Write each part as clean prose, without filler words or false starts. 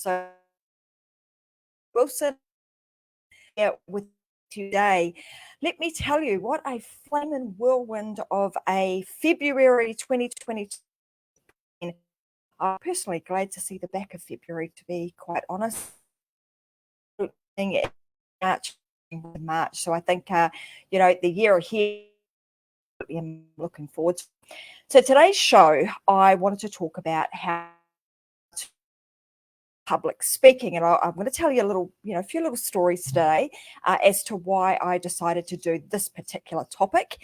So Wilson here with you today. Let me tell you what a flaming whirlwind of a February 2022. I'm personally glad to see the back of February, to be quite honest. March. So I think, the year ahead, I'm looking forward to. So today's show, I wanted to talk about how public speaking, and I'm going to tell you a few little stories today as to why I decided to do this particular topic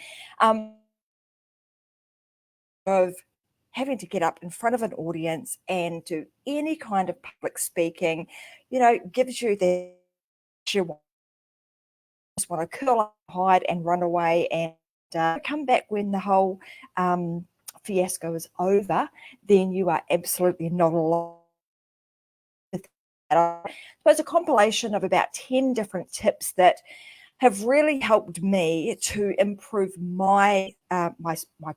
of having to get up in front of an audience and do any kind of public speaking. Gives you the you just want to curl up, hide, and run away, and come back when the whole fiasco is over. Then you are absolutely not alone. So it's a compilation of about 10 different tips that have really helped me to improve my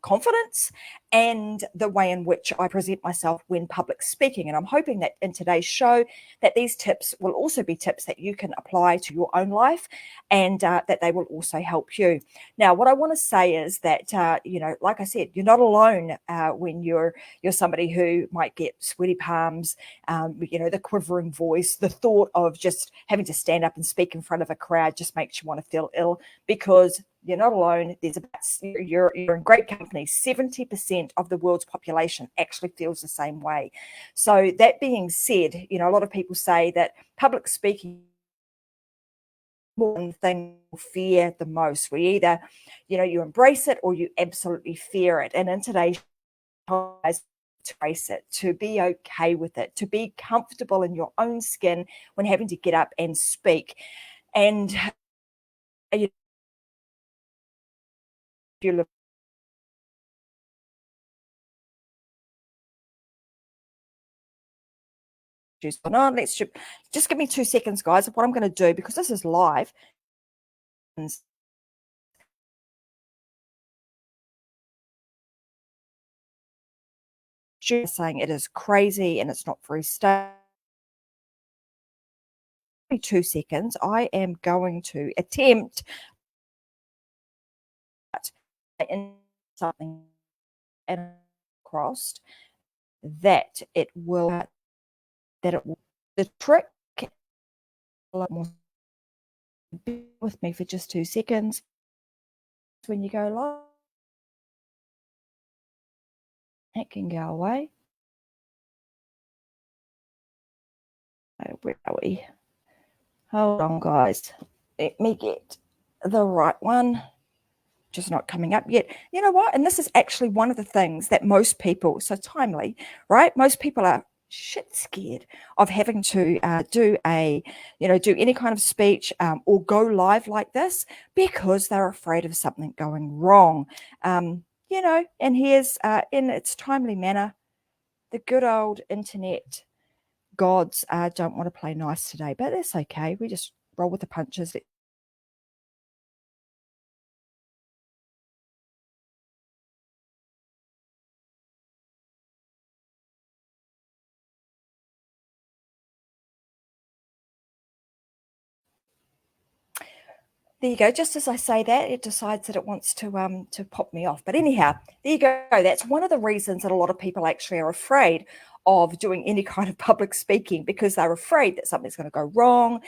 confidence and the way in which I present myself when public speaking. And I'm hoping that in today's show that these tips will also be tips that you can apply to your own life, and that they will also help you. Now, what I want to say is that like I said, you're not alone when you're somebody who might get sweaty palms, the quivering voice, the thought of just having to stand up and speak in front of a crowd just makes you want to feel ill, because you're not alone. You're in great company. 70% of the world's population actually feels the same way. So that being said, a lot of people say that public speaking one thing we fear the most. We either, you embrace it or you absolutely fear it. And in today's to embrace it, to be okay with it, to be comfortable in your own skin when having to get up and speak. And you look on. Let's just give me 2 seconds, guys. What I'm going to do, because this is live, saying it is crazy and it's not very stable. 2 seconds. I am going to attempt in something and crossed that it will the trick a lot more. Bear with me for just 2 seconds. When you go live, it can go away. Where are we? Hold on, guys. Let me get the right one. Just not coming up yet. You know what? And this is actually one of the things that most people, so timely, right? Most people are shit scared of having to do any kind of speech or go live like this, because they're afraid of something going wrong. And here's in its timely manner, the good old internet gods don't want to play nice today, but that's okay. We just roll with the punches. There you go. Just as I say that, it decides that it wants to pop me off. But anyhow, there you go. That's one of the reasons that a lot of people actually are afraid of doing any kind of public speaking, because they're afraid that something's going to go wrong.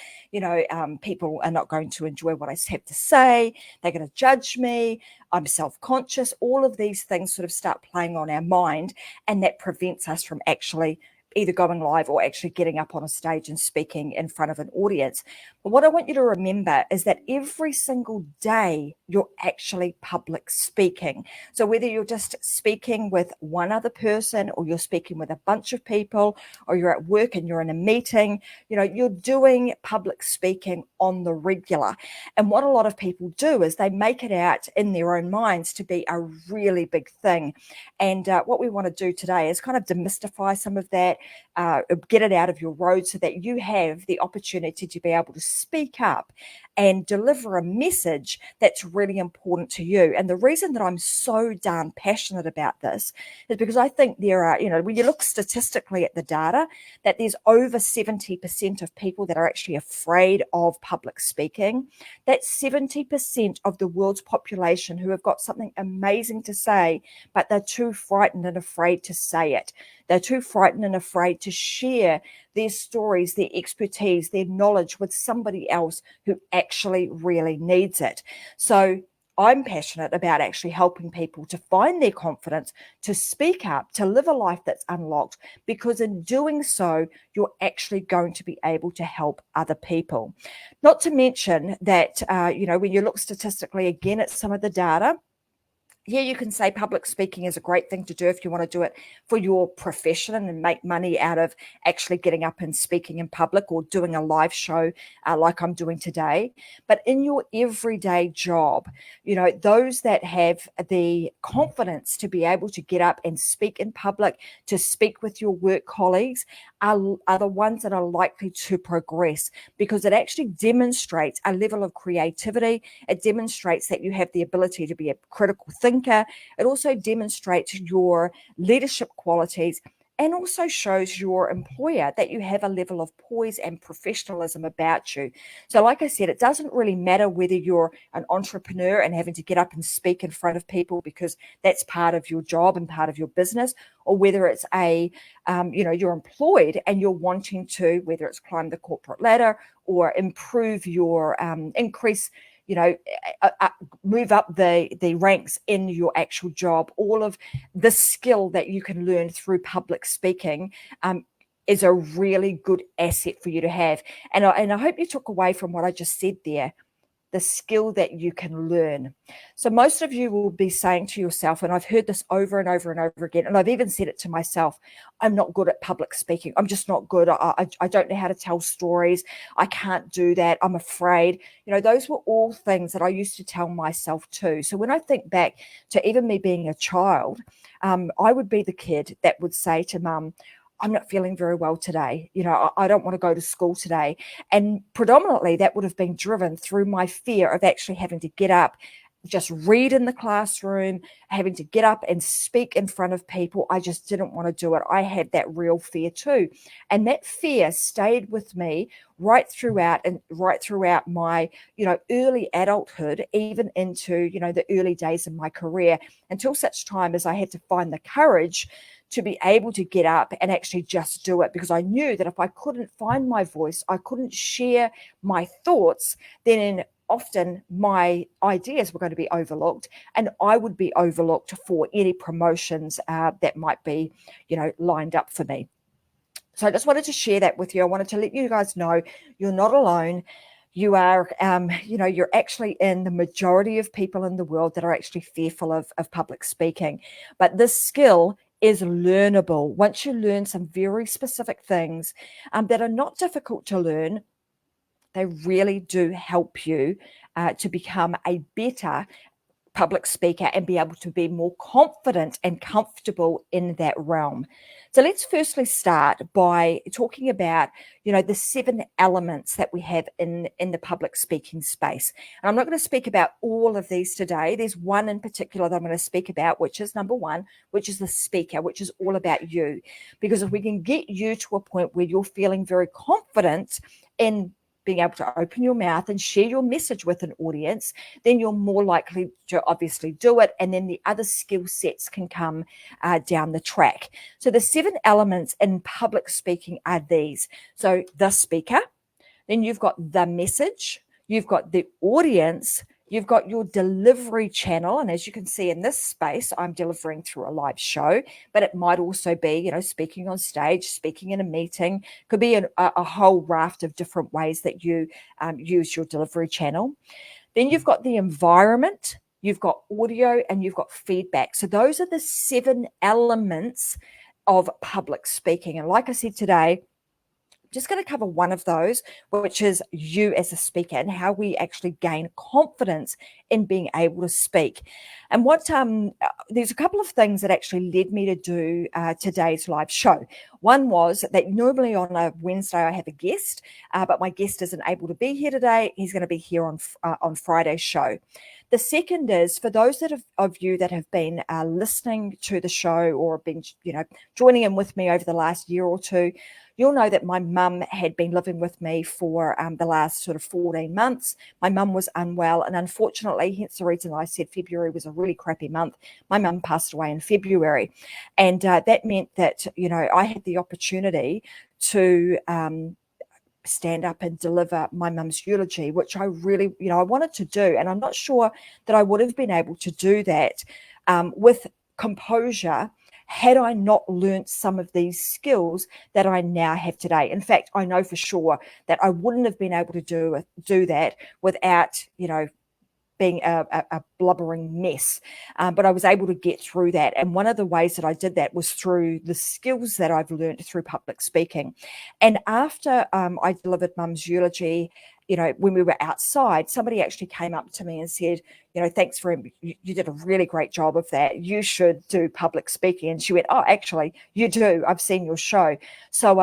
People are not going to enjoy what I have to say. They're going to judge me. I'm self-conscious. All of these things sort of start playing on our mind, and that prevents us from actually either going live or actually getting up on a stage and speaking in front of an audience. But what I want you to remember is that every single day you're actually public speaking. So whether you're just speaking with one other person, or you're speaking with a bunch of people, or you're at work and you're in a meeting, you're doing public speaking on the regular. And what a lot of people do is they make it out in their own minds to be a really big thing. And what we want to do today is kind of demystify some of that, get it out of your road so that you have the opportunity to be able to speak up and deliver a message that's really important to you. And the reason that I'm so darn passionate about this is because I think there are, when you look statistically at the data, that there's over 70% of people that are actually afraid of public speaking. That's 70% of the world's population who have got something amazing to say, but they're too frightened and afraid to say it. They're too frightened and afraid to share their stories, their expertise, their knowledge with somebody else who actually really needs it. So I'm passionate about actually helping people to find their confidence, to speak up, to live a life that's unlocked, because in doing so, you're actually going to be able to help other people. Not to mention that, when you look statistically again at some of the data, yeah, you can say public speaking is a great thing to do if you want to do it for your profession and make money out of actually getting up and speaking in public or doing a live show like I'm doing today. But in your everyday job, those that have the confidence to be able to get up and speak in public, to speak with your work colleagues, are the ones that are likely to progress, because it actually demonstrates a level of creativity. It demonstrates that you have the ability to be a critical thinker. It also demonstrates your leadership qualities, and also shows your employer that you have a level of poise and professionalism about you. So like I said, it doesn't really matter whether you're an entrepreneur and having to get up and speak in front of people because that's part of your job and part of your business, or whether it's you're employed and you're wanting to, whether it's climb the corporate ladder or improve your, increase, move up the ranks in your actual job. All of the skill that you can learn through public speaking is a really good asset for you to have. And I hope you took away from what I just said there, the skill that you can learn. So most of you will be saying to yourself, and I've heard this over and over and over again, and I've even said it to myself, I'm not good at public speaking. I'm just not good. I don't know how to tell stories. I can't do that. I'm afraid. Those were all things that I used to tell myself too. So when I think back to even me being a child, I would be the kid that would say to mum, I'm not feeling very well today. I don't want to go to school today. And predominantly that would have been driven through my fear of actually having to get up, just read in the classroom, having to get up and speak in front of people. I just didn't want to do it. I had that real fear too. And that fear stayed with me right throughout my, early adulthood, even into, the early days of my career, until such time as I had to find the courage to be able to get up and actually just do it, because I knew that if I couldn't find my voice, I couldn't share my thoughts, then often my ideas were going to be overlooked, and I would be overlooked for any promotions that might be, lined up for me. So I just wanted to share that with you. I wanted to let you guys know you're not alone. You are, you're actually in the majority of people in the world that are actually fearful of public speaking. But this skill is learnable. Once you learn some very specific things that are not difficult to learn, they really do help you to become a better public speaker and be able to be more confident and comfortable in that realm. So let's firstly start by talking about, the 7 elements that we have in the public speaking space. And I'm not going to speak about all of these today. There's one in particular that I'm going to speak about, which is number 1, which is the speaker, which is all about you. Because if we can get you to a point where you're feeling very confident in being able to open your mouth and share your message with an audience, then you're more likely to obviously do it. And then the other skill sets can come down the track. So the 7 elements in public speaking are these. So the speaker, then you've got the message, you've got the audience, you've got your delivery channel. And as you can see in this space, I'm delivering through a live show, but it might also be, speaking on stage, speaking in a meeting, could be a whole raft of different ways that you use your delivery channel. Then you've got the environment, you've got audio, and you've got feedback. So those are the 7 elements of public speaking. And like I said today, just going to cover one of those, which is you as a speaker and how we actually gain confidence in being able to speak. And what there's a couple of things that actually led me to do today's live show. One was that normally on a Wednesday I have a guest, but my guest isn't able to be here today. He's going to be here on Friday's show. The second is for those of you that have been listening to the show or been, joining in with me over the last year or two, you'll know that my mum had been living with me for the last sort of 14 months. My mum was unwell, and unfortunately, hence the reason I said February was a really crappy month, my mum passed away in February. And that meant that, I had the opportunity to stand up and deliver my mum's eulogy, which I really, I wanted to do. And I'm not sure that I would have been able to do that with composure had I not learnt some of these skills that I now have today. In fact, I know for sure that I wouldn't have been able to do that without, being a blubbering mess. But I was able to get through that. And one of the ways that I did that was through the skills that I've learned through public speaking. And after I delivered Mum's eulogy, when we were outside, somebody actually came up to me and said, thanks you did a really great job of that. You should do public speaking. And she went, oh, actually, you do. I've seen your show. So,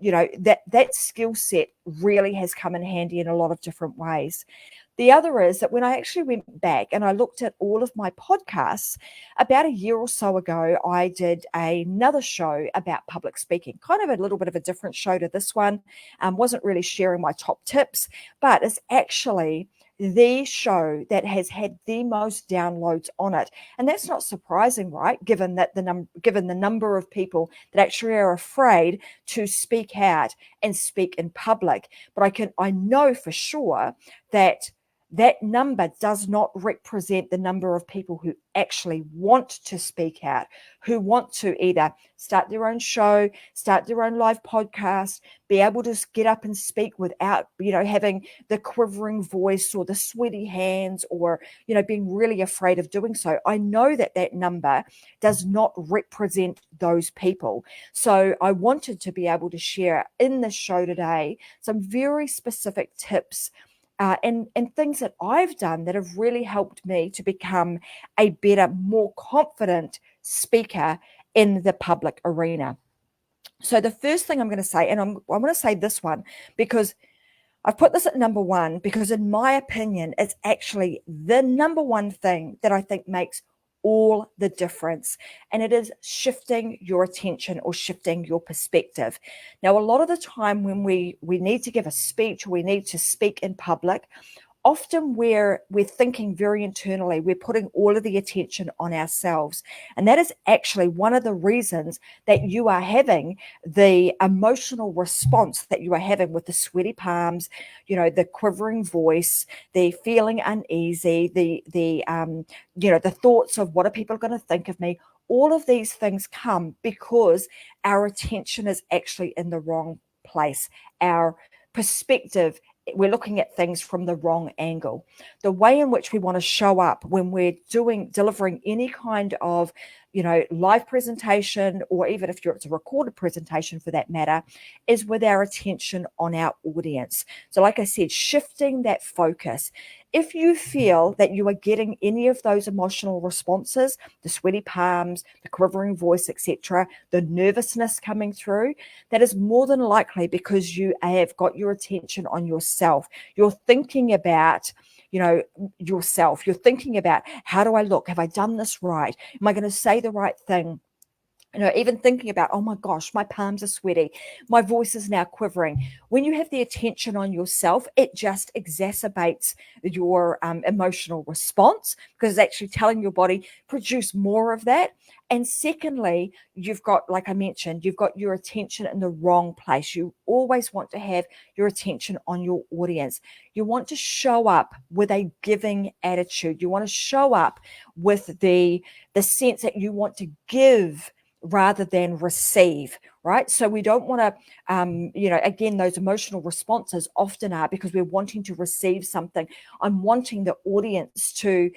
that skill set really has come in handy in a lot of different ways. The other is that when I actually went back and I looked at all of my podcasts, about a year or so ago, I did another show about public speaking, kind of a little bit of a different show to this one. Wasn't really sharing my top tips, but it's actually the show that has had the most downloads on it. And that's not surprising, right? Given the number of people that actually are afraid to speak out and speak in public. But I know for sure that number does not represent the number of people who actually want to speak out, who want to either start their own show, start their own live podcast, be able to get up and speak without, having the quivering voice or the sweaty hands or, being really afraid of doing so. I know that number does not represent those people. So I wanted to be able to share in this show today some very specific tips and things that I've done that have really helped me to become a better, more confident speaker in the public arena. So the first thing I'm going to say, and I'm going to say this one because I've put this at number one, because in my opinion, it's actually the number one thing that I think makes all the difference. And it is shifting your attention or shifting your perspective. Now, a lot of the time when we need to give a speech, or we need to speak in public, often we're thinking very internally. We're putting all of the attention on ourselves. And that is actually one of the reasons that you are having the emotional response that you are having with the sweaty palms, the quivering voice, the feeling uneasy, the thoughts of what are people going to think of me. All of these things come because our attention is actually in the wrong place. Our perspective, we're looking at things from the wrong angle. The way in which we want to show up when we're delivering any kind of, live presentation, or even if it's a recorded presentation for that matter, is with our attention on our audience. So like I said, shifting that focus. If you feel that you are getting any of those emotional responses, the sweaty palms, the quivering voice, etc., the nervousness coming through, that is more than likely because you have got your attention on yourself. You're thinking about, yourself. You're thinking about, how do I look? Have I done this right? Am I going to say the right thing? Even thinking about, oh my gosh, my palms are sweaty. My voice is now quivering. When you have the attention on yourself, it just exacerbates your emotional response, because it's actually telling your body, produce more of that. And secondly, you've got, like I mentioned, you've got your attention in the wrong place. You always want to have your attention on your audience. You want to show up with a giving attitude. You want to show up with the sense that you want to give rather than receive, right? So we don't want to, again, those emotional responses often are because we're wanting to receive something. I'm wanting the audience to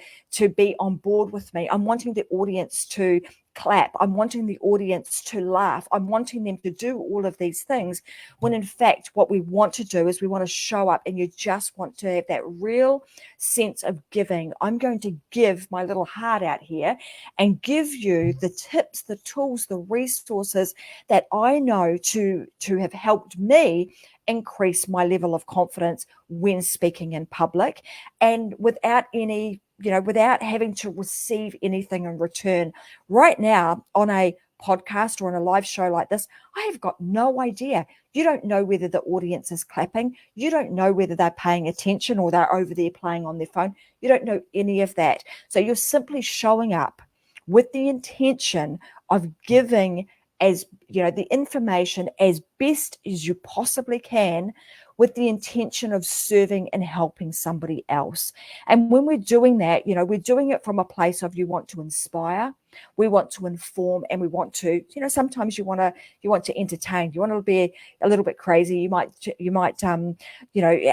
be on board with me. I'm wanting the audience to clap. I'm wanting the audience to laugh. I'm wanting them to do all of these things, when in fact, what we want to do is we want to show up, and you just want to have that real sense of giving. I'm going to give my little heart out here and give you the tips, the tools, the resources that I know to have helped me increase my level of confidence when speaking in public, and without any, without having to receive anything in return. Right now, on a podcast or on a live show like this, I have got no idea. You don't know whether the audience is clapping. You don't know whether they're paying attention or they're over there playing on their phone. You don't know any of that. So you're simply showing up with the intention of giving, as the information as best as you possibly can, with the intention of serving and helping somebody else. And when we're doing that, we're doing it from a place of, you want to inspire, we want to inform, and we want to, sometimes you want to entertain, you want to be a little bit crazy, you might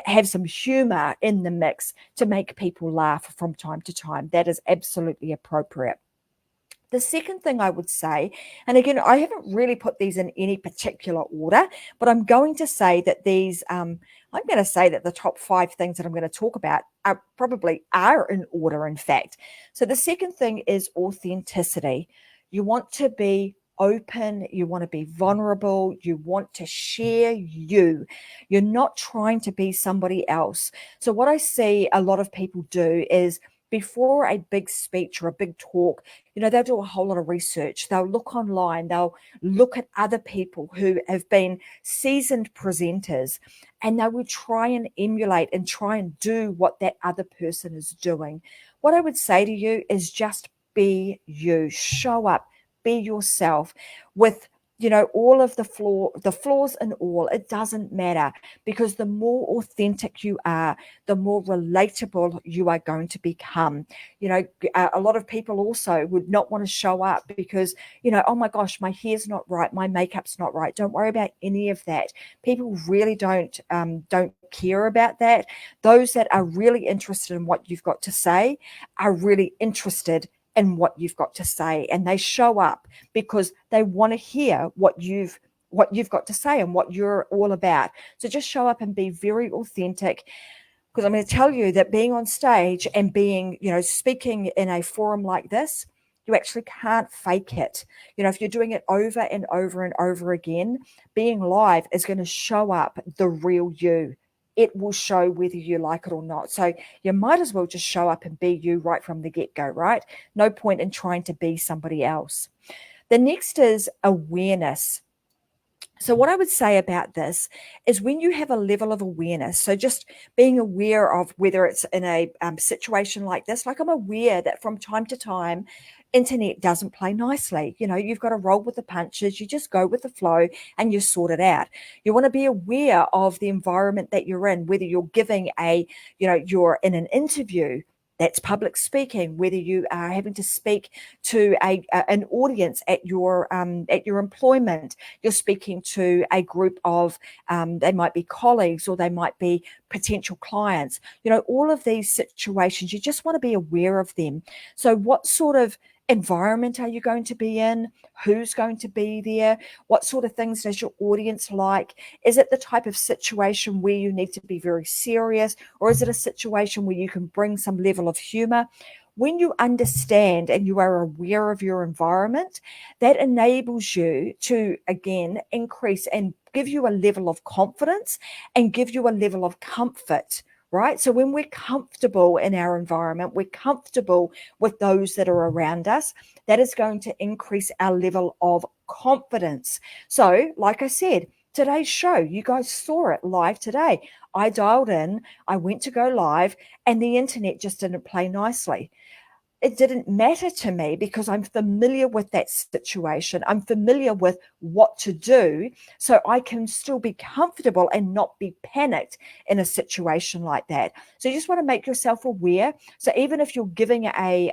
have some humor in the mix to make people laugh from time to time. That is absolutely appropriate. The second thing I would say, and again, I haven't really put these in any particular order, but I'm going to say that the top 5 things that I'm going to talk about are in order, in fact. So the second thing is authenticity. You want to be open, you want to be vulnerable, you want to share you. You're not trying to be somebody else. So what I see a lot of people do is, before a big speech or a big talk, they'll do a whole lot of research. They'll look online, they'll look at other people who have been seasoned presenters, and they will try and emulate and try and do what that other person is doing. What I would say to you is, just be you, show up, be yourself, with all of the flaws and all. It doesn't matter, because the more authentic you are, the more relatable you are going to become. A lot of people also would not want to show up because, oh my gosh, my hair's not right, my makeup's not right. Don't worry about any of that. People really don't care about that. Those that are really interested in what you've got to say are really interested in what you've got to say, and they show up because they want to hear what you've got to say and what you're all about. So just show up and be very authentic, because I'm going to tell you that being on stage and being, speaking in a forum like this, you actually can't fake it. If you're doing it over and over and over again, being live is going to show up the real you. It will show whether you like it or not. So you might as well just show up and be you right from the get-go, right? No point in trying to be somebody else. The next is awareness. So what I would say about this is, when you have a level of awareness, so just being aware of whether it's in a situation like this, like I'm aware that from time to time, internet doesn't play nicely. You've got to roll with the punches. You just go with the flow and you sort it out. You want to be aware of the environment that you're in, whether you're giving you're in an interview, that's public speaking, whether you are having to speak to an audience at your employment, you're speaking to a group of, they might be colleagues or they might be potential clients. All of these situations, you just want to be aware of them. So what sort of environment are you going to be in? Who's going to be there? What sort of things does your audience like? Is it the type of situation where you need to be very serious, or is it a situation where you can bring some level of humor? When you understand and you are aware of your environment, that enables you to, again, increase and give you a level of confidence and give you a level of comfort. Right? So when we're comfortable in our environment, we're comfortable with those that are around us, that is going to increase our level of confidence. So, like I said, today's show, you guys saw it live today. I dialed in, I went to go live, and the internet just didn't play nicely. It didn't matter to me because I'm familiar with that situation. I'm familiar with what to do, so I can still be comfortable and not be panicked in a situation like that. So you just want to make yourself aware. So even if you're giving a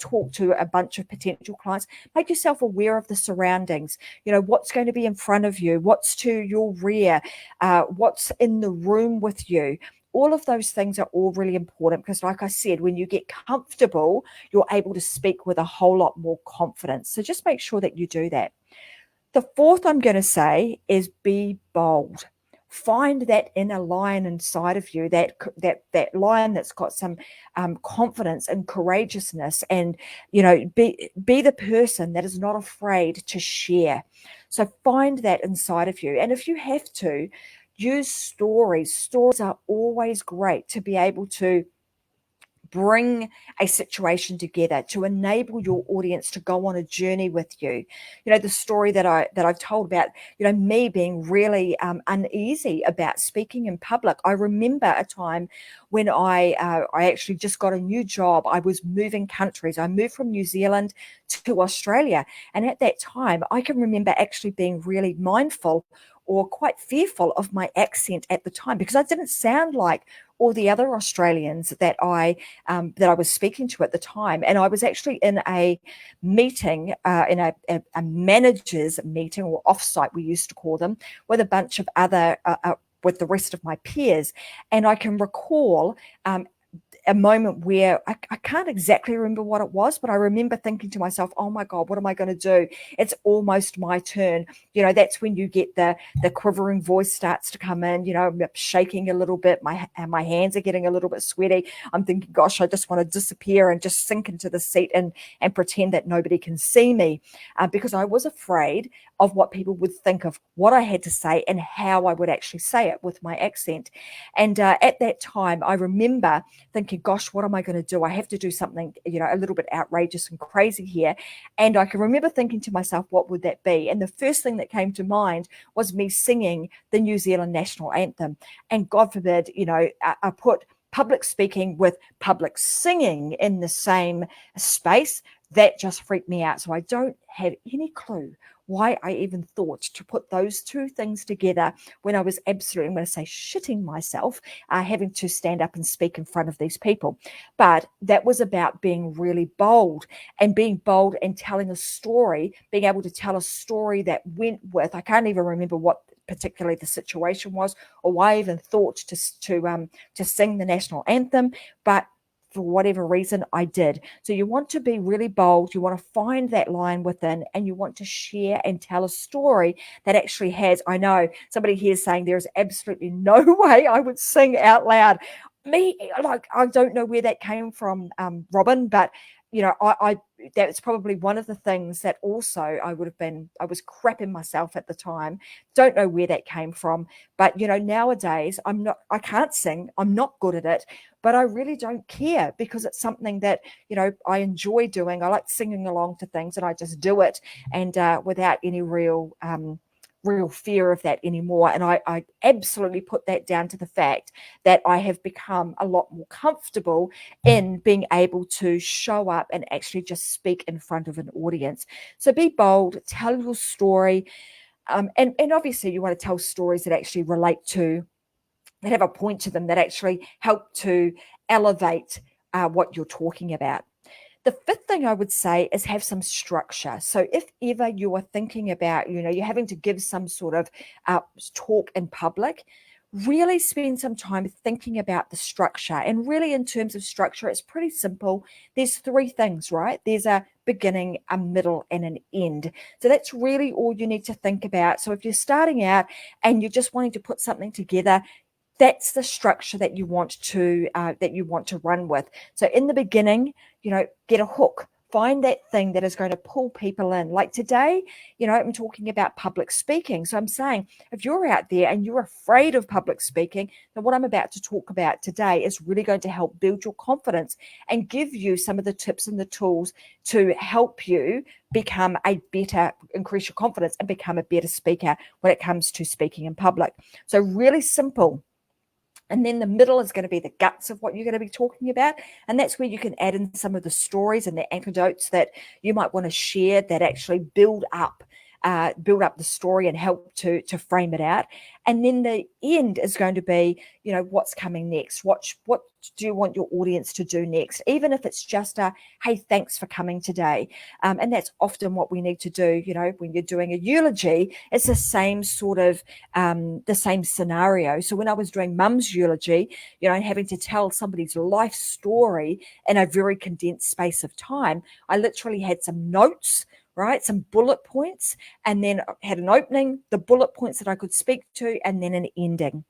talk to a bunch of potential clients, make yourself aware of the surroundings. What's going to be in front of you, what's to your rear, what's in the room with you. All of those things are all really important because, like I said, when you get comfortable, you're able to speak with a whole lot more confidence. So just make sure that you do that. The fourth I'm going to say is be bold. Find that inner lion inside of you, that lion that's got some confidence and courageousness, and be the person that is not afraid to share. So find that inside of you, and if you have to, use stories. Stories are always great to be able to bring a situation together, to enable your audience to go on a journey with you. The story that I've told about, me being really uneasy about speaking in public. I remember a time when I actually just got a new job. I was moving countries. I moved from New Zealand to Australia, and at that time I can remember actually being really mindful or quite fearful of my accent at the time, because I didn't sound like all the other Australians that I was speaking to at the time. And I was actually in a meeting, in a manager's meeting, or offsite we used to call them, with a bunch of other with the rest of my peers. And I can recall a moment where I can't exactly remember what it was, but I remember thinking to myself, oh my God, what am I going to do? It's almost my turn. That's when you get the quivering voice starts to come in. I'm shaking a little bit. My hands are getting a little bit sweaty. I'm thinking, gosh, I just want to disappear and just sink into the seat and pretend that nobody can see me, because I was afraid of what people would think of what I had to say and how I would actually say it with my accent. And at that time, I remember thinking, gosh, what am I going to do? I have to do something, a little bit outrageous and crazy here. And I can remember thinking to myself, what would that be? And the first thing that came to mind was me singing the New Zealand national anthem. And God forbid, I put public speaking with public singing in the same space. That just freaked me out. So I don't have any clue why I even thought to put those two things together when I was absolutely, I'm going to say, shitting myself, having to stand up and speak in front of these people. But that was about being really bold, and being bold and telling a story, being able to tell a story that went with, I can't even remember what particularly the situation was, or why I even thought to sing the national anthem, but for whatever reason, I did. So you want to be really bold. You want to find that line within, and you want to share and tell a story that actually has, I know somebody here is saying there's absolutely no way I would sing out loud. Me, like, I don't know where that came from, Robin, but I that's probably one of the things that also I was crapping myself at the time. Don't know where that came from, but nowadays I can't sing. I'm not good at it, but I really don't care, because it's something that I enjoy doing. I like singing along to things, and I just do it, and without any real fear of that anymore. And I absolutely put that down to the fact that I have become a lot more comfortable in being able to show up and actually just speak in front of an audience. So be bold, tell your story. And obviously you want to tell stories that actually relate to, that have a point to them, that actually help to elevate what you're talking about. The fifth thing I would say is have some structure. So if ever you are thinking about, you're having to give some sort of talk in public, really spend some time thinking about the structure. And really, in terms of structure, it's pretty simple. There's three things, right? There's a beginning, a middle, and an end. So that's really all you need to think about. So if you're starting out and you're just wanting to put something together, that's the structure that you want to run with. So in the beginning, get a hook. Find that thing that is going to pull people in. Like today, I'm talking about public speaking. So I'm saying, if you're out there and you're afraid of public speaking, then what I'm about to talk about today is really going to help build your confidence and give you some of the tips and the tools to help you increase your confidence and become a better speaker when it comes to speaking in public. So really simple. And then the middle is going to be the guts of what you're going to be talking about. And that's where you can add in some of the stories and the anecdotes that you might want to share that actually build up build up the story and help to frame it out. And then the end is going to be, what's coming next? What do you want your audience to do next? Even if it's just hey, thanks for coming today. And that's often what we need to do. When you're doing a eulogy, it's the same sort of the same scenario. So when I was doing mum's eulogy, and having to tell somebody's life story in a very condensed space of time, I literally had some notes, right? Some bullet points, and then had an opening, the bullet points that I could speak to, and then an ending.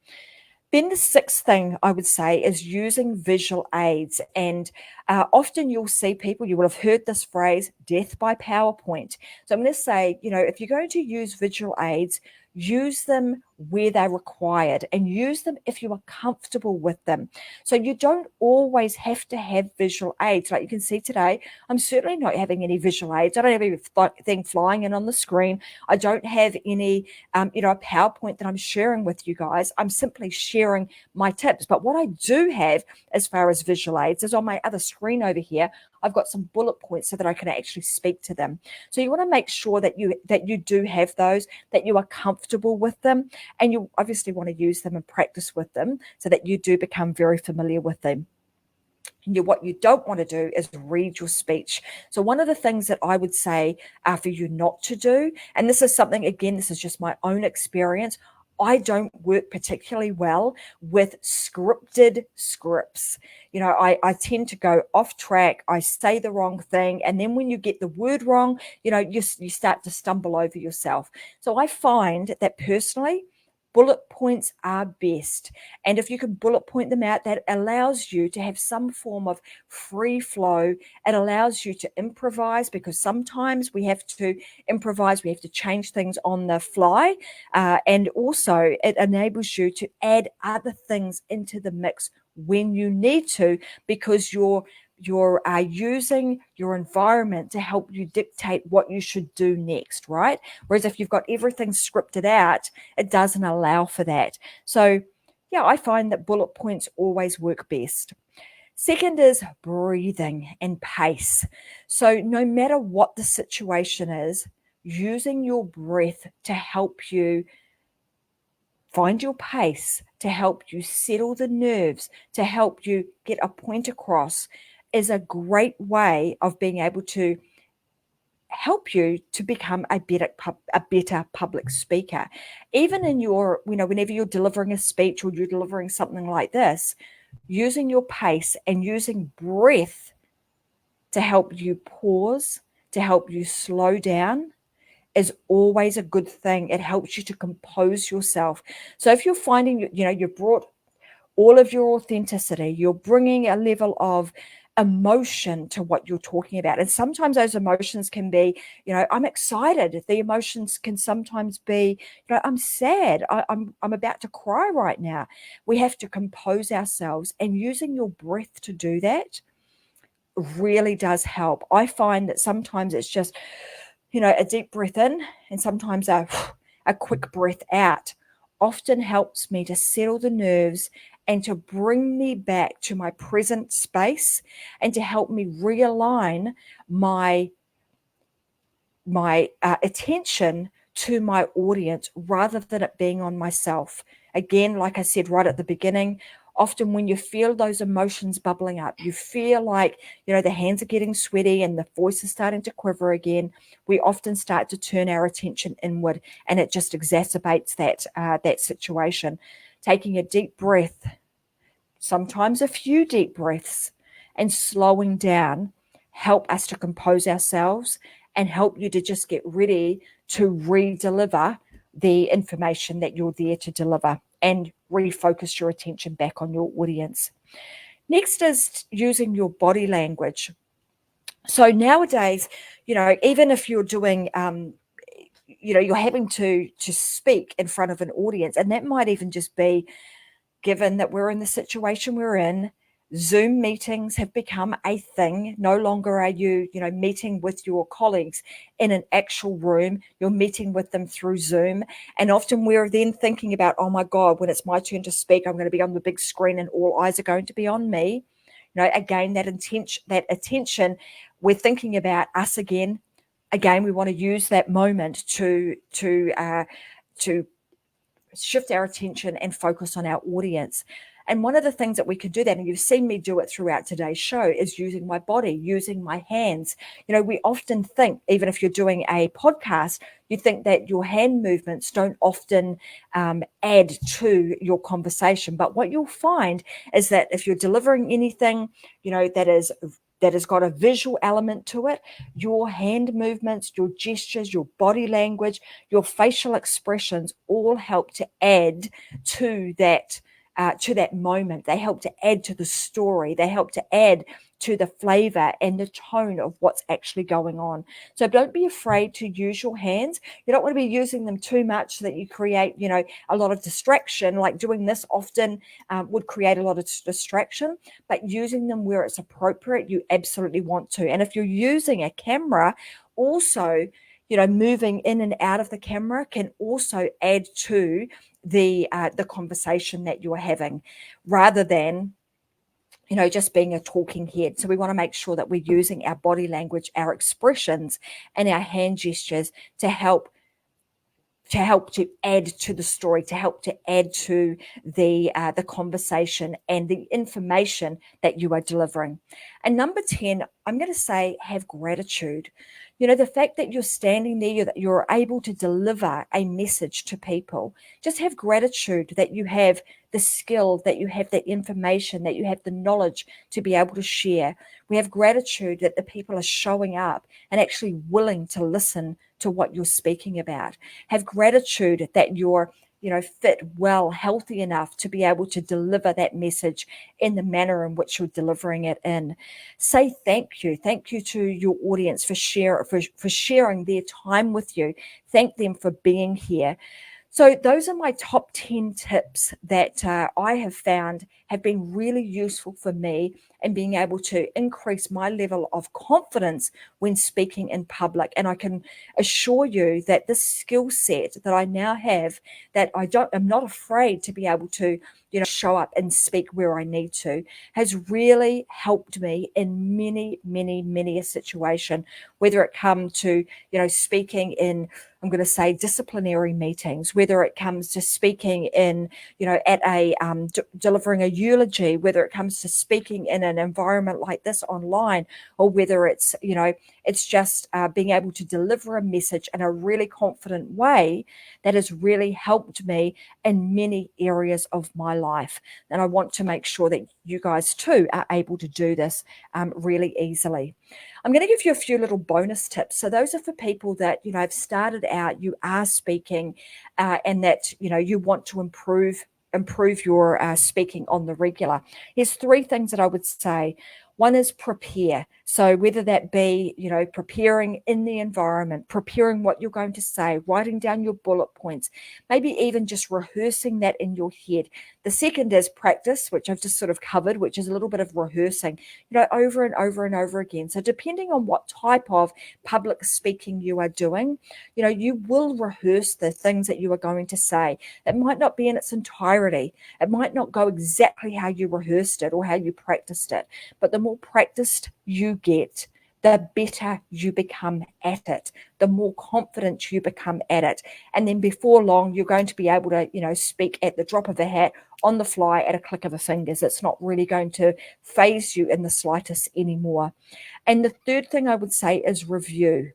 Then the sixth thing I would say is using visual aids. And often you'll see people, you will have heard this phrase, death by PowerPoint. So I'm going to say, if you're going to use visual aids, use them where they're required and use them if you are comfortable with them. So you don't always have to have visual aids. Like you can see today, I'm certainly not having any visual aids. I don't have anything flying in on the screen. I don't have any, a PowerPoint that I'm sharing with you guys. I'm simply sharing my tips. But what I do have as far as visual aids is on my other screen over here, I've got some bullet points so that I can actually speak to them. So you want to make sure that you do have those, that you are comfortable with them, and you obviously want to use them and practice with them so that you do become very familiar with them. What you don't want to do is read your speech. So one of the things that I would say for you not to do, and this is something, again, this is just my own experience, I don't work particularly well with scripted scripts. I tend to go off track. I say the wrong thing. And then when you get the word wrong, you start to stumble over yourself. So I find that personally, bullet points are best. And if you can bullet point them out, that allows you to have some form of free flow. It allows you to improvise, because sometimes we have to improvise. We have to change things on the fly. And also it enables you to add other things into the mix when you need to, because you're using your environment to help you dictate what you should do next, right? Whereas if you've got everything scripted out, it doesn't allow for that. So yeah, I find that bullet points always work best. Second is breathing and pace. So no matter what the situation is, using your breath to help you find your pace, to help you settle the nerves, to help you get a point across, is a great way of being able to help you to become a better public speaker. Even in your, whenever you're delivering a speech or you're delivering something like this, using your pace and using breath to help you pause, to help you slow down, is always a good thing. It helps you to compose yourself. So if you're finding, you've brought all of your authenticity, you're bringing a level of emotion to what you're talking about. And sometimes those emotions can be, I'm excited. The emotions can sometimes be, I'm sad. I'm about to cry right now. We have to compose ourselves, and using your breath to do that really does help. I find that sometimes it's just, a deep breath in, and sometimes a quick breath out often helps me to settle the nerves and to bring me back to my present space, and to help me realign my attention to my audience rather than it being on myself. Again, like I said right at the beginning, often when you feel those emotions bubbling up, you feel like, the hands are getting sweaty and the voice is starting to quiver again, we often start to turn our attention inward, and it just exacerbates that situation. Taking a deep breath, sometimes a few deep breaths, and slowing down help us to compose ourselves and help you to just get ready to re-deliver the information that you're there to deliver, and refocus your attention back on your audience. Next is using your body language. So nowadays, even if you're doing, you're having to speak in front of an audience, and that might even just be, given that we're in the situation we're in, Zoom meetings have become a thing. No longer are you, meeting with your colleagues in an actual room. You're meeting with them through Zoom. And often we're then thinking about, oh my God, when it's my turn to speak, I'm going to be on the big screen and all eyes are going to be on me. Again, that attention, we're thinking about us again. again, we want to use that moment to shift our attention and focus on our audience. And one of the things that we could do that, and you've seen me do it throughout today's show, is using my body, using my hands. We often think, even if you're doing a podcast, you think that your hand movements don't often add to your conversation. But what you'll find is that if you're delivering anything, that has got a visual element to it, your hand movements, your gestures, your body language, your facial expressions all help to add to that moment. They help to add to the story. They help to add to the flavor and the tone of what's actually going on. So don't be afraid to use your hands. You don't want to be using them too much so that you create, a lot of distraction. Like doing this often would create a lot of distraction, but using them where it's appropriate, you absolutely want to. And if you're using a camera, also, moving in and out of the camera can also add to the conversation that you're having, rather than just being a talking head. So we want to make sure that we're using our body language, our expressions, and our hand gestures to help to add to the story, to help to add to the conversation and the information that you are delivering. And number 10, I'm going to say, have gratitude. The fact that you're standing there, that you're able to deliver a message to people, just have gratitude that you have the skill, that you have the information, that you have the knowledge to be able to share. We have gratitude that the people are showing up and actually willing to listen to what you're speaking about. Have gratitude that you're fit well, healthy enough to be able to deliver that message in the manner in which you're delivering it in. Say thank you. Thank you to your audience for sharing their time with you. Thank them for being here. So those are my top 10 tips that I have found have been really useful for me in being able to increase my level of confidence when speaking in public. And I can assure you that this skill set that I now have, that I'm not afraid to be able to show up and speak where I need to, has really helped me in many, many, many a situation, whether it come to, speaking in, I'm going to say, disciplinary meetings, whether it comes to speaking in, at a delivering a eulogy, whether it comes to speaking in an environment like this online, or whether it's, it's just being able to deliver a message in a really confident way that has really helped me in many areas of my life. And I want to make sure that you guys too are able to do this really easily. I'm going to give you a few little bonus tips. So those are for people that, have started out, you are speaking and that, you want to improve your speaking on the regular. Here's 3 things that I would say. One is prepare. So whether that be, preparing in the environment, preparing what you're going to say, writing down your bullet points, maybe even just rehearsing that in your head. The second is practice, which I've just sort of covered, which is a little bit of rehearsing, over and over and over again. So depending on what type of public speaking you are doing, you will rehearse the things that you are going to say. It might not be in its entirety. It might not go exactly how you rehearsed it or how you practiced it, but the more practiced you get, the better you become at it, the more confident you become at it. And then before long, you're going to be able to, speak at the drop of a hat, on the fly, at a click of a fingers. It's not really going to faze you in the slightest anymore. And the third thing I would say is review.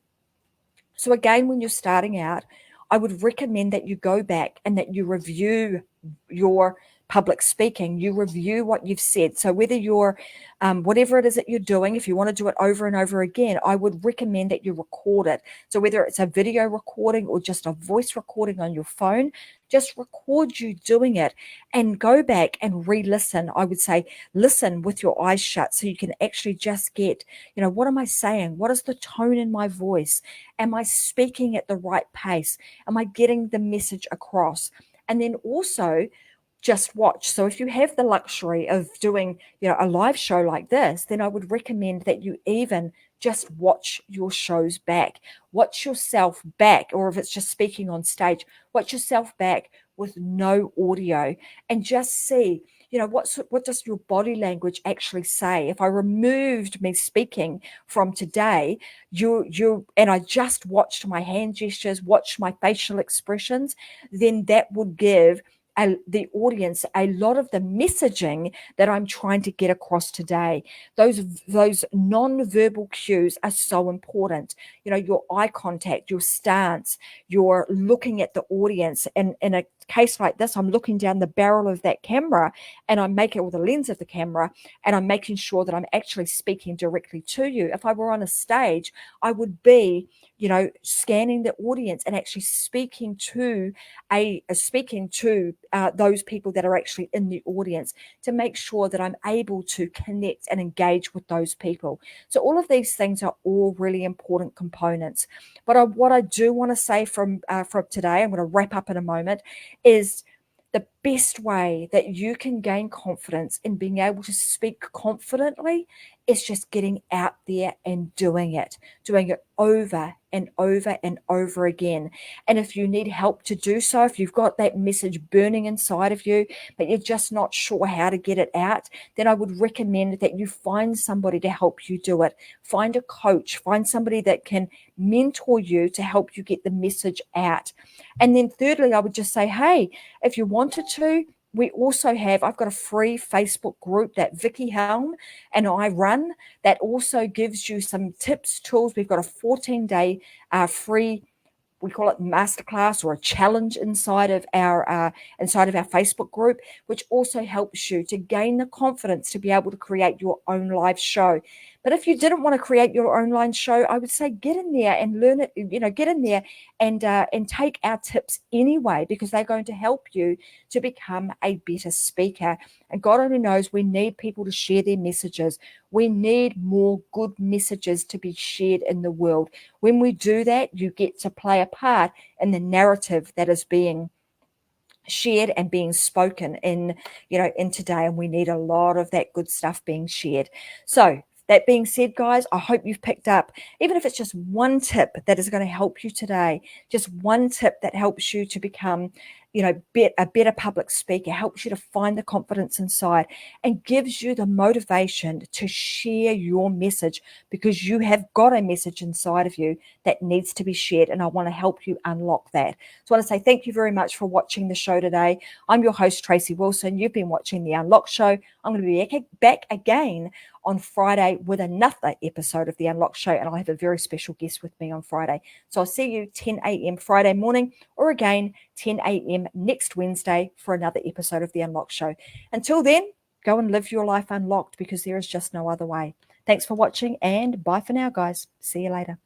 So again, when you're starting out, I would recommend that you go back and that you review your public speaking, you review what you've said. So whether you're, whatever it is that you're doing, if you want to do it over and over again, I would recommend that you record it. So whether it's a video recording or just a voice recording on your phone, just record you doing it and go back and re-listen. I would say listen with your eyes shut so you can actually just get, what am I saying? What is the tone in my voice? Am I speaking at the right pace? Am I getting the message across? And then also just watch. So if you have the luxury of doing, a live show like this, then I would recommend that you even just watch your shows back. Watch yourself back, or if it's just speaking on stage, watch yourself back with no audio and just see, what does your body language actually say? If I removed me speaking from today, and I just watched my hand gestures, watched my facial expressions, then that would give the audience a lot of the messaging that I'm trying to get across today. Those non-verbal cues are so important. Your eye contact, your stance, you're looking at the audience. And in a case like this, I'm looking down the barrel of that camera and I'm making, or the lens of the camera, and I'm making sure that I'm actually speaking directly to you. If I were on a stage, I would be, scanning the audience and actually speaking to those people that are actually in the audience to make sure that I'm able to connect and engage with those people. So all of these things are all really important components. But what I do want to say from today, I'm going to wrap up in a moment, is the best way that you can gain confidence in being able to speak confidently is just getting out there and doing it over and over and over again. And if you need help to do so, if you've got that message burning inside of you, but you're just not sure how to get it out, then I would recommend that you find somebody to help you do it. Find a coach, find somebody that can mentor you to help you get the message out. And then thirdly, I would just say, hey, if you wanted to, we also I've got a free Facebook group that Vicky Helm and I run that also gives you some tips, tools. We've got a 14-day free, we call it masterclass or a challenge inside of our Facebook group, which also helps you to gain the confidence to be able to create your own live show. But if you didn't want to create your own live show, I would say get in there and learn it. Get in there and take our tips anyway, because they're going to help you to become a better speaker. And God only knows we need people to share their messages. We need more good messages to be shared in the world. When we do that, you get to play a part in the narrative that is being shared and being spoken in today. And we need a lot of that good stuff being shared. So that being said, guys, I hope you've picked up, even if it's just one tip that is going to help you today, just one tip that helps you to become a better public speaker, helps you to find the confidence inside and gives you the motivation to share your message, because you have got a message inside of you that needs to be shared. And I want to help you unlock that. So I want to say thank you very much for watching the show today. I'm your host, Tracy Wilson. You've been watching The Unlock Show. I'm going to be back again on Friday with another episode of The Unlock Show, and I'll have a very special guest with me on Friday. So I'll see you 10 a.m. Friday morning, or again 10 a.m. next Wednesday for another episode of The Unlock Show. Until then, go and live your life unlocked, because there is just no other way. Thanks for watching, and bye for now, guys. See you later.